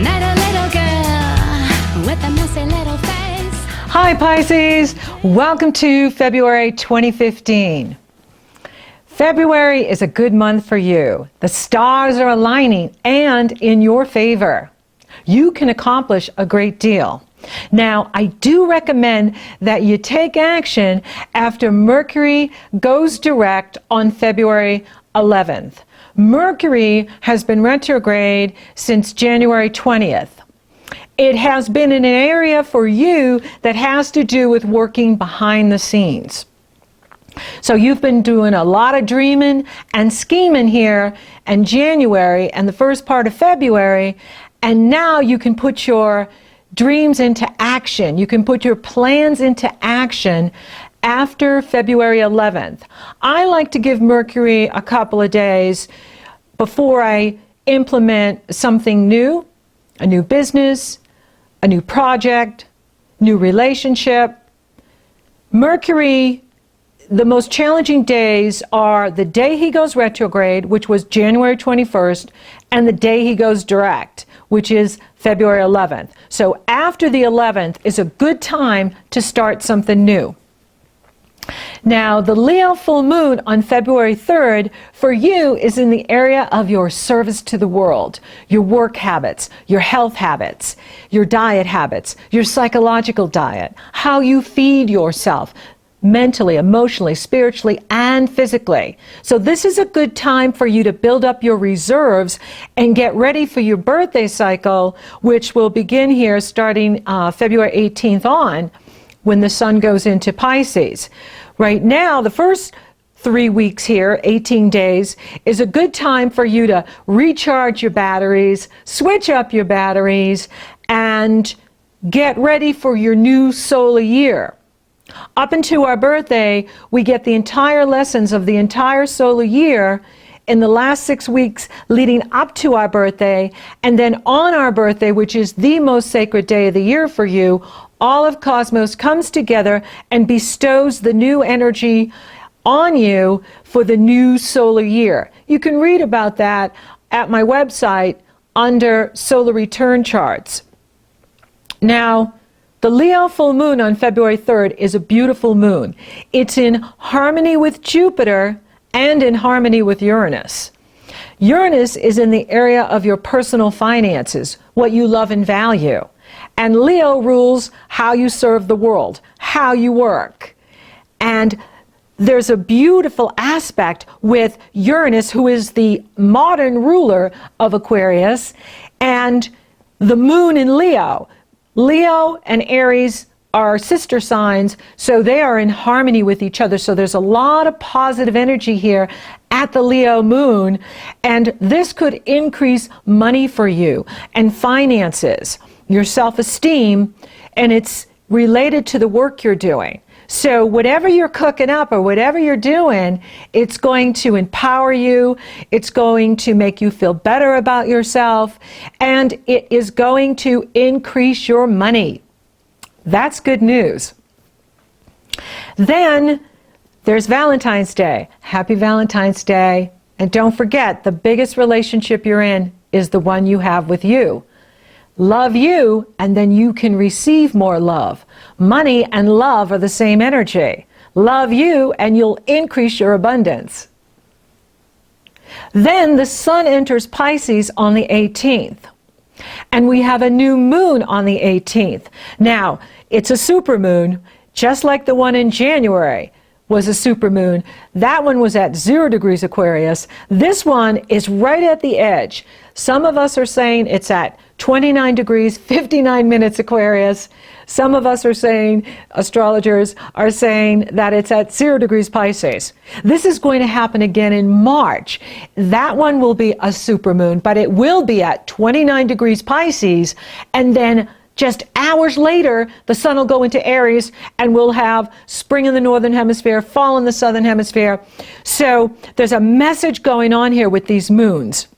met a little girl with a messy little face. Hi Pisces, welcome to February 2015. February is a good month for you. The stars are aligning and in your favor. You can accomplish a great deal. Now, I do recommend that you take action after Mercury goes direct on February 11th. Mercury has been retrograde since January 20th. It has been in an area for you that has to do with working behind the scenes. So you've been doing a lot of dreaming and scheming here in January and the first part of February, and now you can put your dreams into action. You can put your plans into action after February 11th. I like to give Mercury a couple of days before I implement something new, a new business, a new project, new relationship. Mercury, the most challenging days are the day he goes retrograde, which was January 21st, and the day he goes direct, which is February 11th. So after the 11th is a good time to start something new. Now, the Leo full moon on February 3rd for you is in the area of your service to the world, your work habits, your health habits, your diet habits, your psychological diet, how you feed yourself, mentally, emotionally, spiritually, and physically. So this is a good time for you to build up your reserves and get ready for your birthday cycle, which will begin here starting February 18th on, when the sun goes into Pisces. Right now, the first 3 weeks here, 18 days, is a good time for you to recharge your batteries, switch up your batteries, and get ready for your new solar year. Up until our birthday, we get the entire lessons of the entire solar year in the last 6 weeks leading up to our birthday, and then on our birthday, which is the most sacred day of the year for you, all of Cosmos comes together and bestows the new energy on you for the new solar year. You can read about that at my website under Solar Return Charts. Now, the Leo full moon on February 3rd is a beautiful moon. It's in harmony with Jupiter and in harmony with Uranus. Uranus is in the area of your personal finances, what you love and value. And Leo rules how you serve the world, how you work. And there's a beautiful aspect with Uranus, who is the modern ruler of Aquarius, and the moon in Leo. Leo and Aries are sister signs, so they are in harmony with each other. So there's a lot of positive energy here at the Leo moon, and this could increase money for you and finances, your self-esteem, and it's related to the work you're doing. So whatever you're cooking up or whatever you're doing, it's going to empower you, it's going to make you feel better about yourself, and it is going to increase your money. That's good news. Then there's Valentine's Day. Happy Valentine's Day. And don't forget, the biggest relationship you're in is the one you have with you. Love you, and then you can receive more love. Money and love are the same energy. Love you, and you'll increase your abundance. Then the sun enters Pisces on the 18th. And we have a new moon on the 18th. Now, it's a supermoon, just like the one in January was a supermoon. That one was at 0 degrees Aquarius. This one is right at the edge. Some of us are saying it's at 29 degrees, 59 minutes Aquarius. Some of us are saying, astrologers are saying that it's at 0 degrees Pisces. This is going to happen again in March. That one will be a supermoon, but it will be at 29 degrees Pisces, and then just hours later, the sun will go into Aries, and we'll have spring in the northern hemisphere, fall in the southern hemisphere. So there's a message going on here with these moons.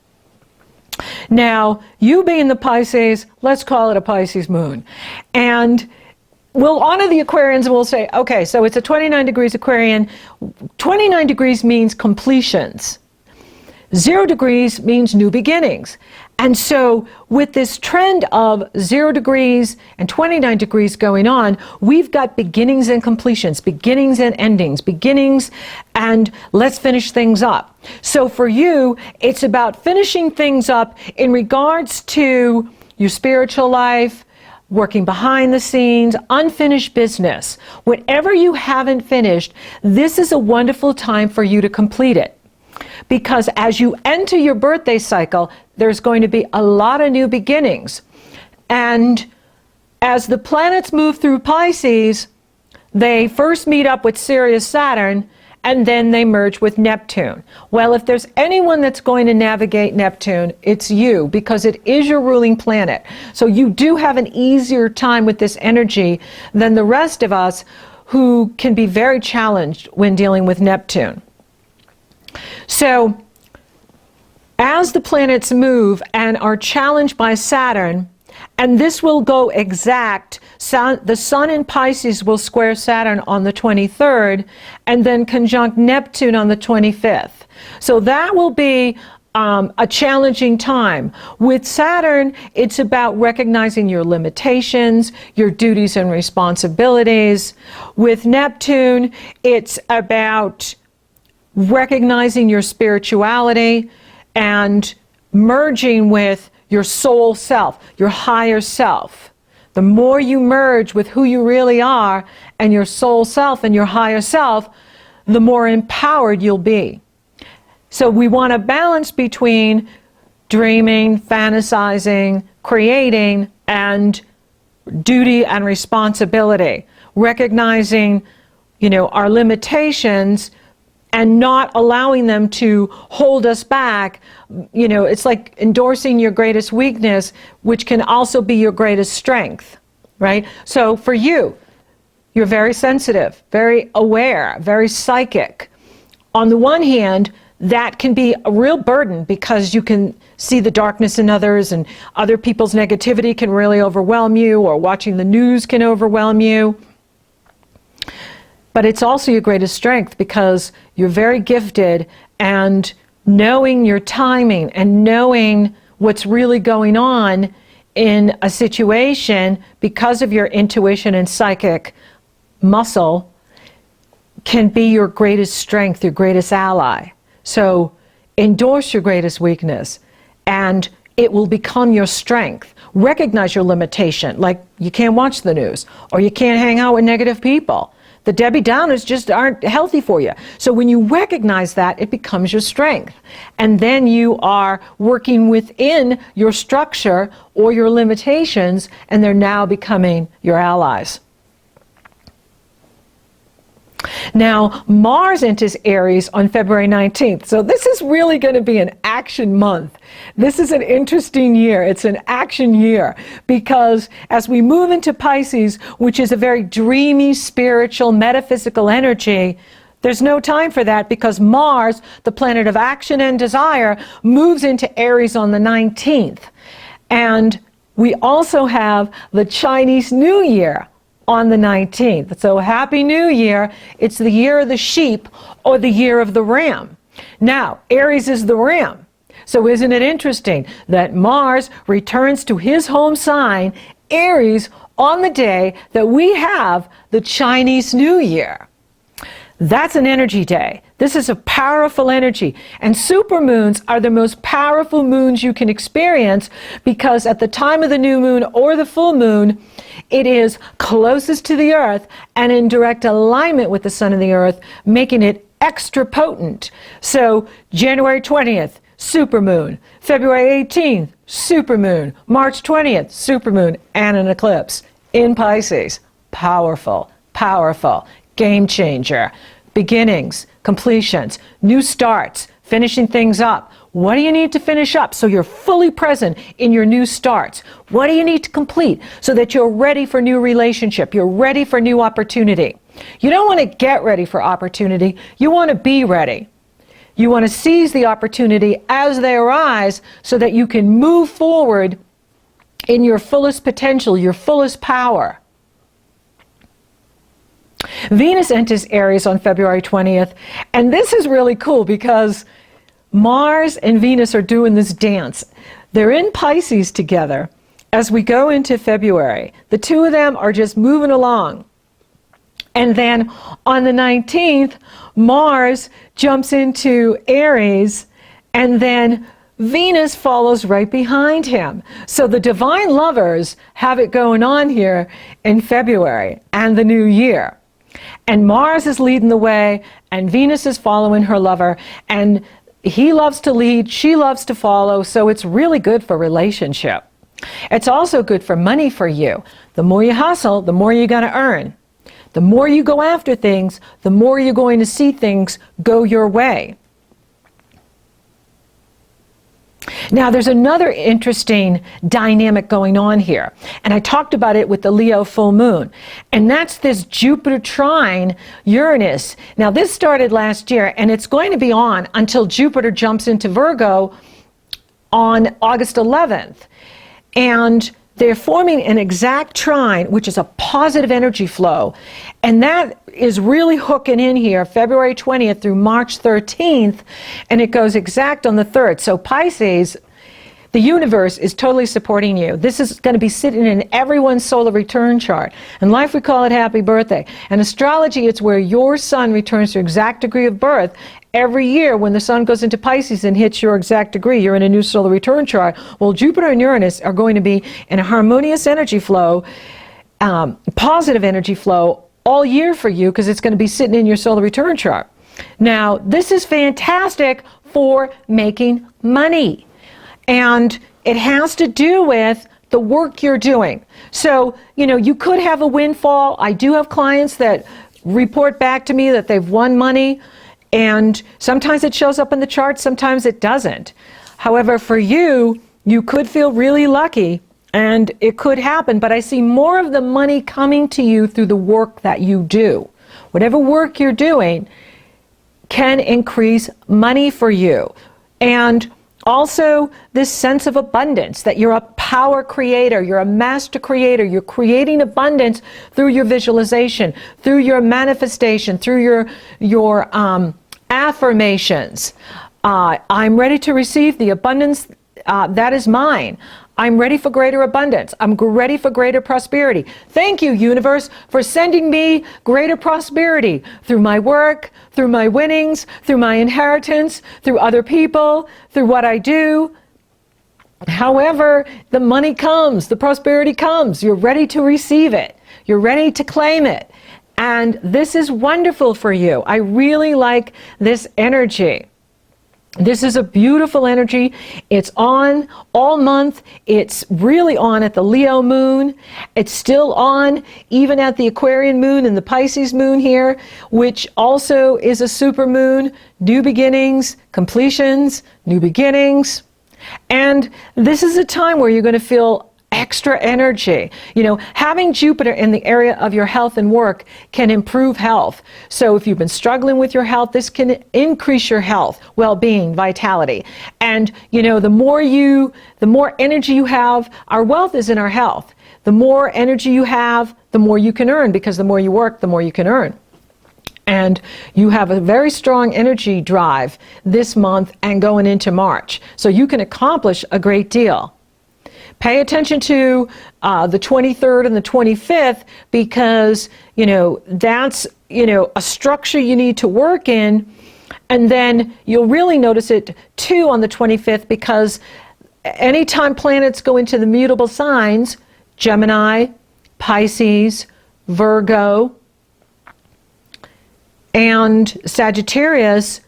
Now, you being the Pisces, let's call it a Pisces moon. And we'll honor the Aquarians and we'll say, okay, so it's a 29 degrees Aquarian. 29 degrees means completions. 0 degrees means new beginnings. And so with this trend of 0 degrees and 29 degrees going on, we've got beginnings and completions, beginnings and endings, beginnings and let's finish things up. So for you, it's about finishing things up in regards to your spiritual life, working behind the scenes, unfinished business. Whatever you haven't finished, this is a wonderful time for you to complete it. Because as you enter your birthday cycle, there's going to be a lot of new beginnings. And as the planets move through Pisces, they first meet up with Sirius Saturn, and then they merge with Neptune. Well, if there's anyone that's going to navigate Neptune, it's you, because it is your ruling planet. So you do have an easier time with this energy than the rest of us who can be very challenged when dealing with Neptune. So as the planets move and are challenged by Saturn, and this will go exact, the Sun in Pisces will square Saturn on the 23rd and then conjunct Neptune on the 25th. So that will be a challenging time. With Saturn, it's about recognizing your limitations, your duties and responsibilities. With Neptune, it's about recognizing your spirituality and merging with your soul self, your higher self. The more you merge with who you really are and your soul self and your higher self, the more empowered you'll be. So we want a balance between dreaming, fantasizing, creating, and duty and responsibility. Recognizing, our limitations and not allowing them to hold us back. It's like endorsing your greatest weakness, which can also be your greatest strength, right? So for you, you're very sensitive, very aware, very psychic. On the one hand, that can be a real burden because you can see the darkness in others, and other people's negativity can really overwhelm you, or watching the news can overwhelm you. But it's also your greatest strength because you're very gifted, and knowing your timing and knowing what's really going on in a situation because of your intuition and psychic muscle can be your greatest strength, your greatest ally. So endorse your greatest weakness and it will become your strength. Recognize your limitation, like you can't watch the news or you can't hang out with negative people. The Debbie Downers just aren't healthy for you. So when you recognize that, it becomes your strength. And then you are working within your structure or your limitations, and they're now becoming your allies. Now, Mars enters Aries on February 19th. So this is really going to be an action month. This is an interesting year. It's an action year because as we move into Pisces, which is a very dreamy, spiritual, metaphysical energy, there's no time for that because Mars, the planet of action and desire, moves into Aries on the 19th. And we also have the Chinese New Year on the 19th. So Happy New Year. It's the year of the sheep or the year of the ram. Now, Aries is the ram. So isn't it interesting that Mars returns to his home sign, Aries, on the day that we have the Chinese New Year? That's an energy day. This is a powerful energy. And supermoons are the most powerful moons you can experience because at the time of the new moon or the full moon, it is closest to the earth and in direct alignment with the sun and the earth, making it extra potent. So January 20th, supermoon. February 18th, supermoon. March 20th, supermoon and an eclipse in Pisces. Powerful, powerful. Game changer. Beginnings, completions, new starts, finishing things up. What do you need to finish up so you're fully present in your new starts? What do you need to complete so that you're ready for new relationship? You're ready for new opportunity. You don't want to get ready for opportunity. You want to be ready. You want to seize the opportunity as they arise so that you can move forward in your fullest potential, your fullest power. Venus enters Aries on February 20th, and this is really cool because Mars and Venus are doing this dance. They're in Pisces together as we go into February. The two of them are just moving along. And then on the 19th, Mars jumps into Aries, and then Venus follows right behind him. So the divine lovers have it going on here in February and the new year. And Mars is leading the way, and Venus is following her lover, and he loves to lead, she loves to follow, so it's really good for relationship. It's also good for money for you. The more you hustle, the more you're going to earn. The more you go after things, the more you're going to see things go your way. Now, there's another interesting dynamic going on here, and I talked about it with the Leo full moon, and that's this Jupiter trine Uranus. Now, this started last year, and it's going to be on until Jupiter jumps into Virgo on August 11th. And they're forming an exact trine, which is a positive energy flow. And that is really hooking in here February 20th through March 13th, and it goes exact on the 3rd. So Pisces, the universe is totally supporting you. This is going to be sitting in everyone's solar return chart. In life, we call it happy birthday. In astrology, it's where your sun returns to exact degree of birth. Every year when the sun goes into Pisces and hits your exact degree, you're in a new solar return chart. Well, Jupiter and Uranus are going to be in a harmonious energy flow, positive energy flow all year for you, because it's going to be sitting in your solar return chart. Now, this is fantastic for making money. And it has to do with the work you're doing. So, you could have a windfall. I do have clients that report back to me that they've won money. And sometimes it shows up in the chart, sometimes it doesn't. However, for you, you could feel really lucky, and it could happen, but I see more of the money coming to you through the work that you do. Whatever work you're doing can increase money for you. And also this sense of abundance, that you're a power creator, you're a master creator, you're creating abundance through your visualization, through your manifestation, through your affirmations. I'm ready to receive the abundance that is mine. I'm ready for greater abundance. I'm ready for greater prosperity. Thank you, universe, for sending me greater prosperity through my work, through my winnings, through my inheritance, through other people, through what I do. However, the money comes, the prosperity comes. You're ready to receive it. You're ready to claim it. And this is wonderful for you. I really like this energy. This is a beautiful energy. It's on all month. It's really on at the Leo moon. It's still on even at the Aquarian moon and the Pisces moon here, which also is a super moon. New beginnings, completions, new beginnings. And this is a time where you're going to feel extra energy. Having Jupiter in the area of your health and work can improve health. So if you've been struggling with your health, this can increase your health, well-being, vitality. And the more energy you have, our wealth is in our health. The more energy you have, the more you can earn, because the more you work, the more you can earn. And you have a very strong energy drive this month and going into March. So you can accomplish a great deal. Pay attention to the 23rd and the 25th, because, that's, a structure you need to work in. And then you'll really notice it too on the 25th, because anytime planets go into the mutable signs, Gemini, Pisces, Virgo, and Sagittarius,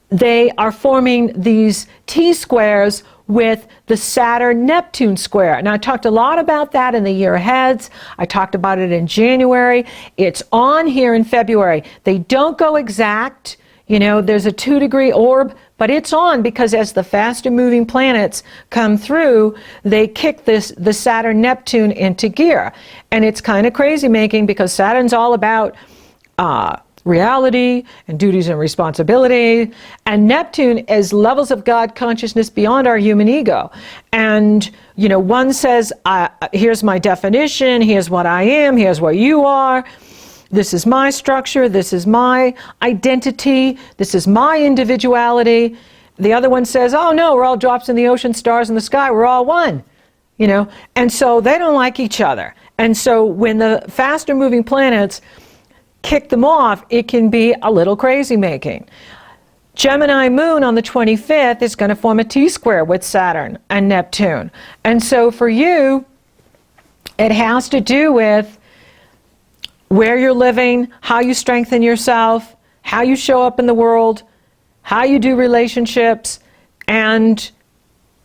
they are forming these T-squares with the Saturn-Neptune square. Now, I talked a lot about that in the year aheads. I talked about it in January. It's on here in February. They don't go exact. There's a 2-degree orb, but it's on because as the faster moving planets come through, they kick the Saturn-Neptune into gear. And it's kind of crazy making, because Saturn's all about reality and duties and responsibility, and Neptune is levels of God consciousness beyond our human ego. And one says, here's my definition, here's what I am, here's what you are, this is my structure, this is my identity, this is my individuality. the other one says, oh no, we're all drops in the ocean, stars in the sky, we're all one, you know, and so they don't like each other. And so when the faster moving planets kick them off, it can be a little crazy making. Gemini moon on the 25th is going to form a T-square with Saturn and Neptune. And so for you, it has to do with where you're living, how you strengthen yourself, how you show up in the world, how you do relationships, and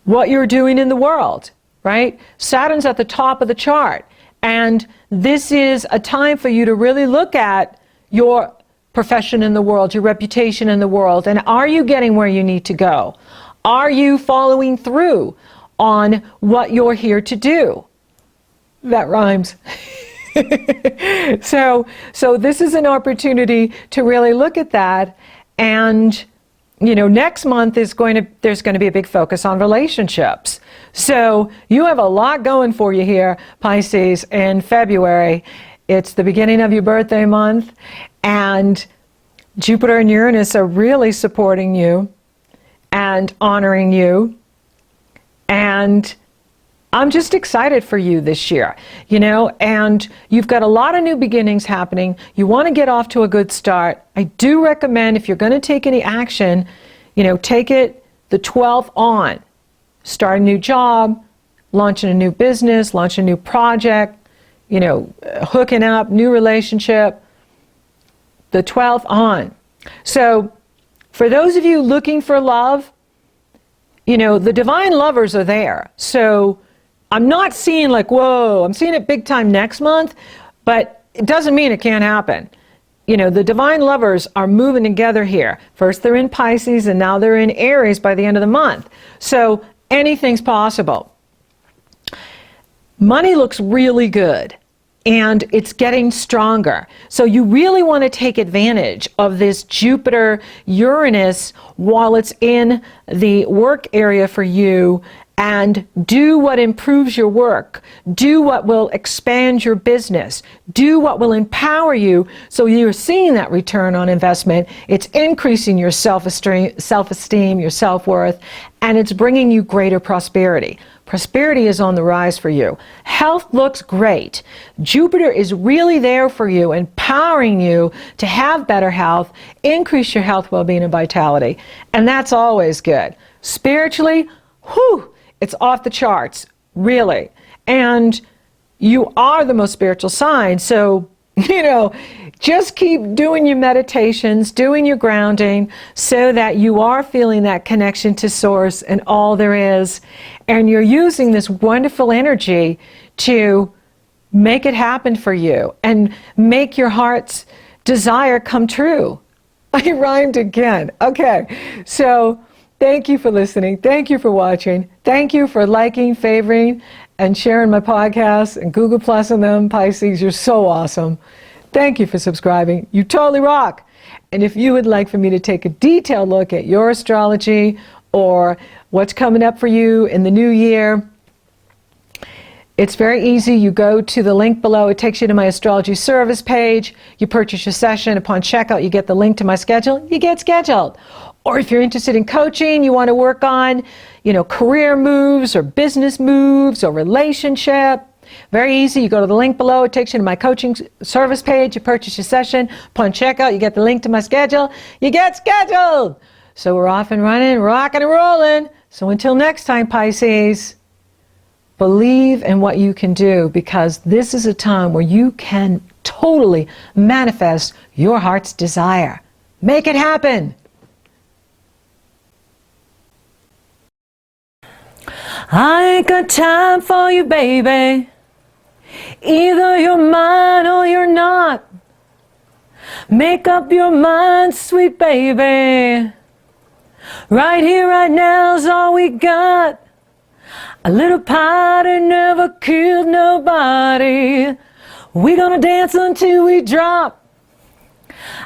what you're doing in the world, right? Saturn's at the top of the chart. And this is a time for you to really look at your profession in the world, your reputation in the world, and are you getting where you need to go? Are you following through on what you're here to do? That rhymes. So this is an opportunity to really look at that. And you know, next month there's going to be a big focus on relationships. So you have a lot going for you here, Pisces, in February. It's the beginning of your birthday month, and Jupiter and Uranus are really supporting you and honoring you. And I'm just excited for you this year, you know, and you've got a lot of new beginnings happening. You want to get off to a good start. I do recommend, if you're going to take any action, you know, take it the 12th on. Start a new job, launching a new business, launch a new project, you know, hooking up, new relationship, the 12th on. So for those of you looking for love, you know, the divine lovers are there. So I'm not seeing like, whoa, I'm seeing it big time next month, but it doesn't mean it can't happen. You know, the divine lovers are moving together here. First they're in Pisces, and now they're in Aries by the end of the month. So anything's possible. Money looks really good, and it's getting stronger. So you really want to take advantage of this Jupiter-Uranus while it's in the work area for you, and do what improves your work. Do what will expand your business. Do what will empower you, so you're seeing that return on investment. It's increasing your self-esteem, your self-worth, and it's bringing you greater prosperity. Prosperity is on the rise for you. Health looks great. Jupiter is really there for you, empowering you to have better health, increase your health, well-being, and vitality. And that's always good. Spiritually, whew, it's off the charts, really. And you are the most spiritual sign. So, you know, just keep doing your meditations, doing your grounding, so that you are feeling that connection to Source and all there is. And you're using this wonderful energy to make it happen for you and make your heart's desire come true. I rhymed again. Okay, so thank you for listening. Thank you for watching. Thank you for liking, favoring, and sharing my podcasts and Google Plus and them. Pisces, you're so awesome. Thank you for subscribing. You totally rock. And if you would like for me to take a detailed look at your astrology or what's coming up for you in the new year, it's very easy. You go to the link below. It takes you to my astrology service page. You purchase your session. Upon checkout, you get the link to my schedule. You get scheduled. Or if you're interested in coaching, you want to work on, you know, career moves or business moves or relationship, very easy. You go to the link below. It takes you to my coaching service page. You purchase your session. Upon checkout, you get the link to my schedule. You get scheduled. So we're off and running, rocking and rolling. So until next time, Pisces, believe in what you can do, because this is a time where you can totally manifest your heart's desire. Make it happen. I ain't got time for you, baby. Either you're mine or you're not. Make up your mind, sweet baby. Right here, right now's all we got. A little party never killed nobody. We gonna dance until we drop.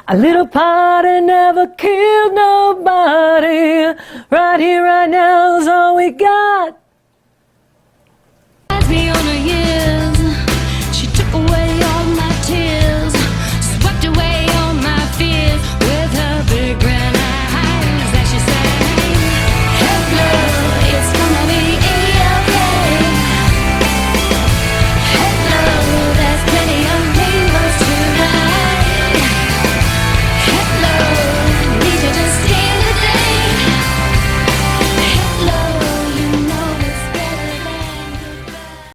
A little party never killed nobody. Right here, right now's all we got.